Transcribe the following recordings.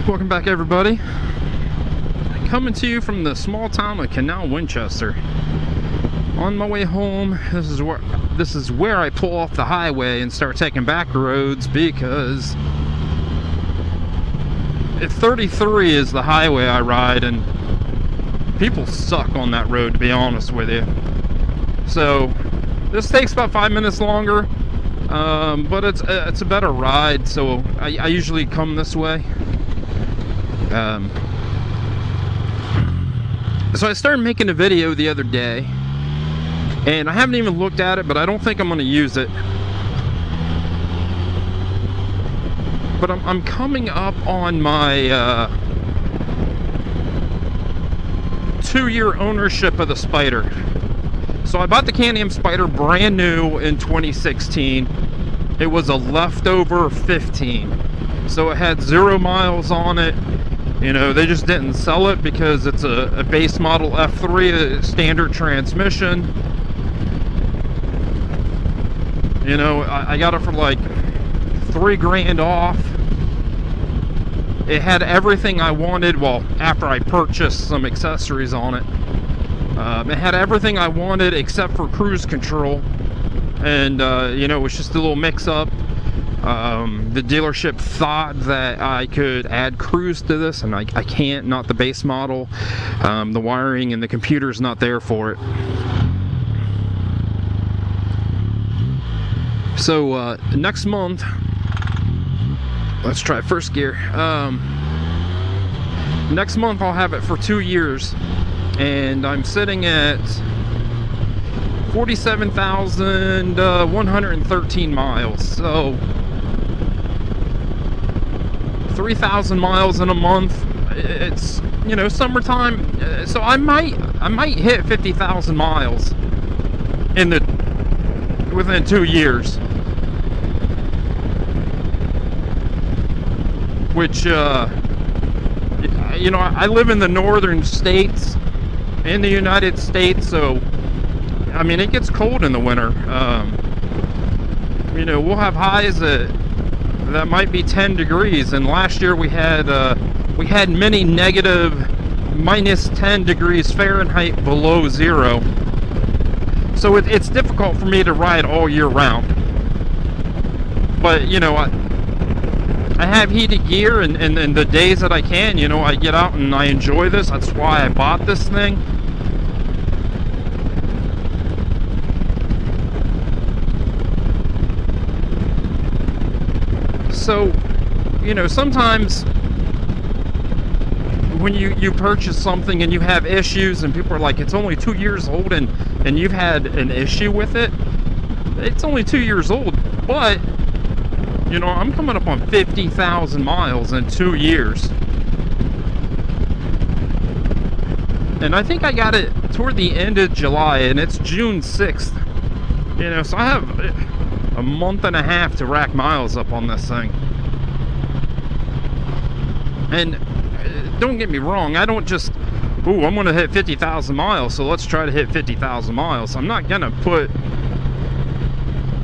Welcome back, everybody. Coming to you from the small town of Canal, Winchester. On my way home, this is where I pull off the highway and start taking back roads, because if 33 is the highway I ride, and people suck on that road, to be honest with you. So this takes about 5 minutes longer, but it's a better ride, so I usually come this way. So I started making a video the other day, and I haven't even looked at it, but I don't think I'm going to use it. But I'm coming up on my 2-year ownership of the Spyder. So I bought the Can-Am Spyder brand new in 2016. It was a leftover 15. So it had 0 miles on it. You know, they just didn't sell it because it's a base model F3, a standard transmission. You know, I got it for like $3 grand off. It had everything I wanted. Well, after I purchased some accessories on it, it had everything I wanted except for cruise control. And you know, it was just a little mix-up. The dealership thought that I could add cruise to this, and I can't, not the base model. The wiring and the computer's not there for it. So next month, let's try first gear. Next month I'll have it for 2 years, and I'm sitting at 47,113 miles. So 3,000 miles in a month. It's, you know, summertime, so I might hit 50,000 miles within 2 years, which you know, I live in the northern states in the United States, so I mean, it gets cold in the winter. You know, we'll have highs that might be 10 degrees, and last year we had many negative -10 degrees Fahrenheit below zero. So it's difficult for me to ride all year round. But you know, I have heated gear, and the days that I can, you know, I get out and I enjoy this. That's why I bought this thing. So, you know, sometimes when you purchase something and you have issues, and people are like, it's only 2 years old, and you've had an issue with it. It's only 2 years old, but you know, I'm coming up on 50,000 miles in 2 years. And I think I got it toward the end of July, and it's June 6th. You know, so I have a month and a half to rack miles up on this thing. And don't get me wrong, I don't just, ooh, I'm gonna hit 50,000 miles, so let's try to hit 50,000 miles. I'm not gonna put,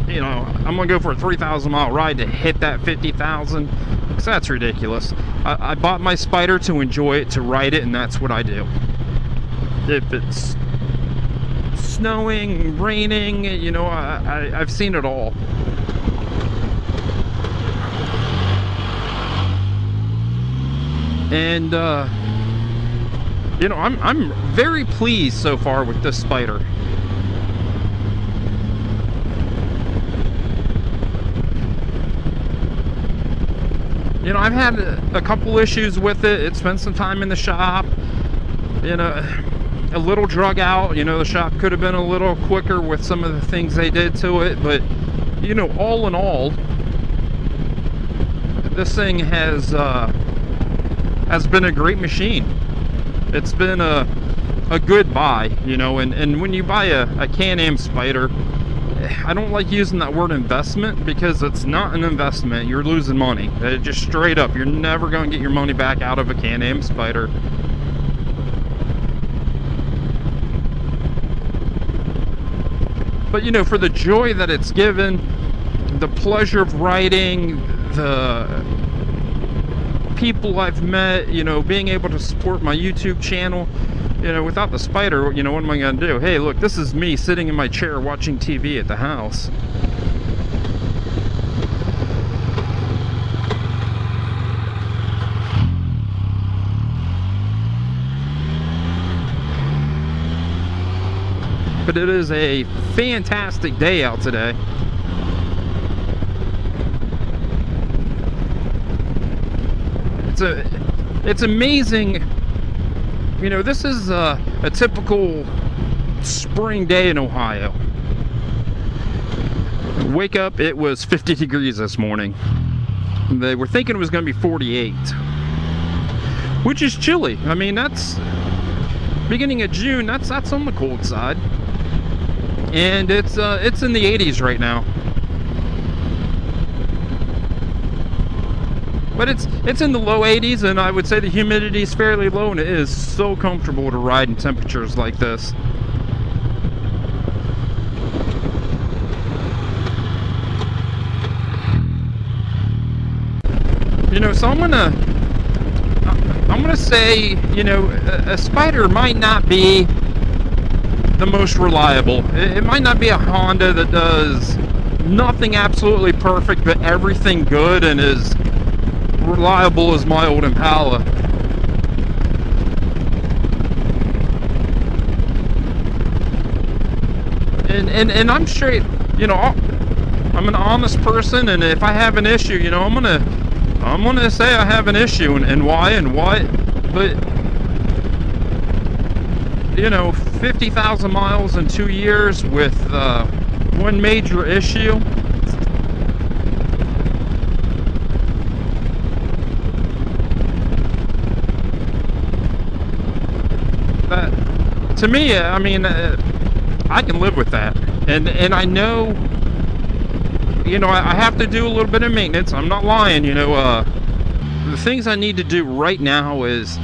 you know, I'm gonna go for a 3,000 mile ride to hit that 50,000, because that's ridiculous. I bought my Spyder to enjoy it, to ride it, and that's what I do. If it's snowing, raining, you know, I've seen it all. And you know, I'm very pleased so far with this Spyder. You know, I've had a couple issues with it. It spent some time in the shop, you know, a little drug out. You know, the shop could have been a little quicker with some of the things they did to it, but you know, all in all, this thing has been a great machine. It's been a good buy, you know. And when you buy a Can-Am Spyder, I don't like using that word investment, because it's not an investment. You're losing money. Just straight up, you're never going to get your money back out of a Can-Am Spyder. But you know, for the joy that it's given, the pleasure of riding, the people I've met, you know, being able to support my YouTube channel. You know, without the Spyder, you know, what am I going to do? Hey, look, this is me sitting in my chair watching TV at the house. But it is a fantastic day out today. It's amazing. You know, this is a typical spring day in Ohio. Wake up, it was 50 degrees this morning. They were thinking it was going to be 48, which is chilly. I mean, that's beginning of June. That's on the cold side. And it's in the 80s right now. But it's in the low 80s, and I would say the humidity is fairly low, and it is so comfortable to ride in temperatures like this. You know, so I'm gonna say, you know, a Spyder might not be the most reliable. It might not be a Honda that does nothing absolutely perfect, but everything good and is reliable as my old Impala. And I'm straight, you know, I'm an honest person, and if I have an issue, you know, I'm gonna say I have an issue and why and what. But you know, 50,000 miles in 2 years with one major issue. That, to me, I mean, I can live with that. And I know, you know, I have to do a little bit of maintenance. I'm not lying, you know. The things I need to do right now is,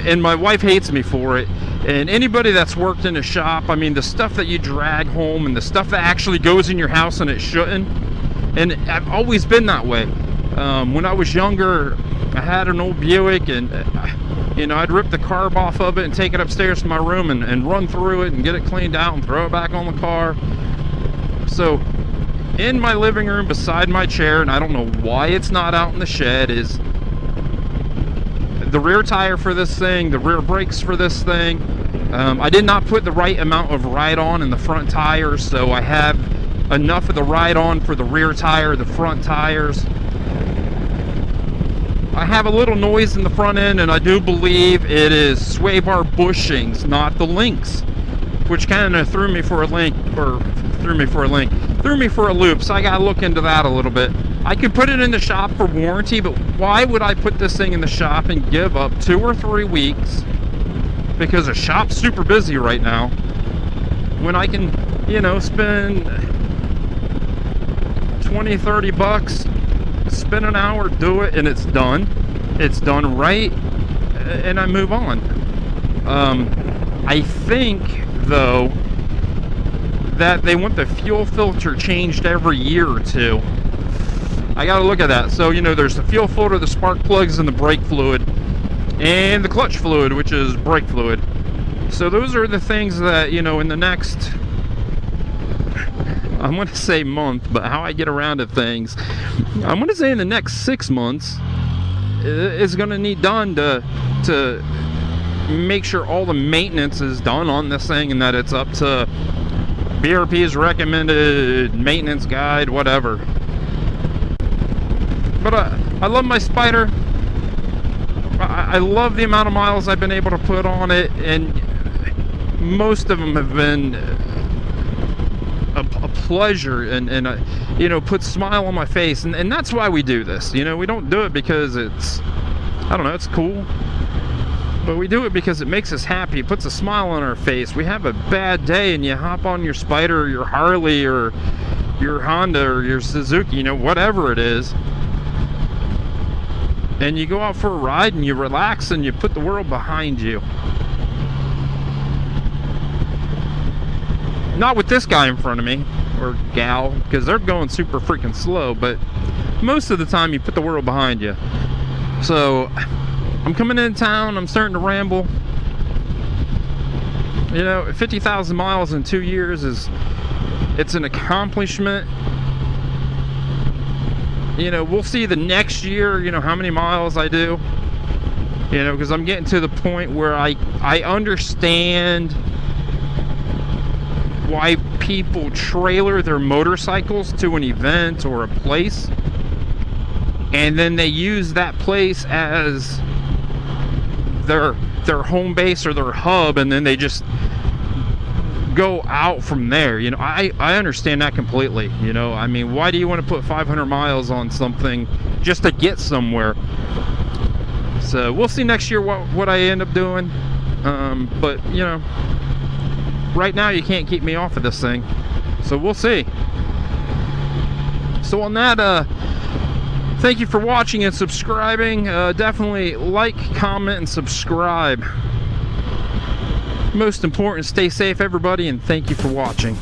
and my wife hates me for it, and anybody that's worked in a shop, I mean, the stuff that you drag home and the stuff that actually goes in your house and it shouldn't. And I've always been that way. When I was younger, I had an old Buick, and you know, I'd rip the carb off of it and take it upstairs to my room and run through it and get it cleaned out and throw it back on the car. So in my living room beside my chair, and I don't know why it's not out in the shed, is the rear tire for this thing, the rear brakes for this thing. I did not put the right amount of ride-on in the front tires, so I have enough of the ride-on for the rear tire, the front tires. I have a little noise in the front end, and I do believe it is sway bar bushings, not the links, which kind of threw me for a loop, so I gotta look into that a little bit. I could put it in the shop for warranty, but why would I put this thing in the shop and give up 2 or 3 weeks, because the shop's super busy right now, when I can, you know, spend 20, 30 bucks, spend an hour, do it, and it's done right, and I move on. I think, though, that they want the fuel filter changed every year or 2. I gotta look at that. So, you know, there's the fuel filter, the spark plugs, and the brake fluid, and the clutch fluid, which is brake fluid. So those are the things that, you know, in the next, I'm gonna say month, but how I get around to things, I'm gonna say in the next 6 months is gonna need done to make sure all the maintenance is done on this thing, and that it's up to BRP's recommended maintenance guide, whatever. But I love my Spyder. I love the amount of miles I've been able to put on it, and most of them have been a pleasure, and you know, put a smile on my face, and that's why we do this. You know, we don't do it because it's, I don't know, it's cool, but we do it because it makes us happy. It puts a smile on our face. We have a bad day, and you hop on your Spyder or your Harley or your Honda or your Suzuki, you know, whatever it is, and you go out for a ride and you relax and you put the world behind you. Not with this guy in front of me, or gal, because they're going super freaking slow, but most of the time you put the world behind you. So I'm coming in town, I'm starting to ramble. You know, 50,000 miles in 2 years it's an accomplishment. You know, we'll see the next year, you know, how many miles I do. You know, because I'm getting to the point where I understand why people trailer their motorcycles to an event or a place, and then they use that place as their home base or their hub, and then they just go out from there. You know, I understand that completely. You know, I mean, why do you want to put 500 miles on something just to get somewhere? So we'll see next year what I end up doing. But you know, right now you can't keep me off of this thing, so we'll see. So on that, thank you for watching and subscribing. Definitely like, comment, and subscribe. Most important, stay safe, everybody, and thank you for watching.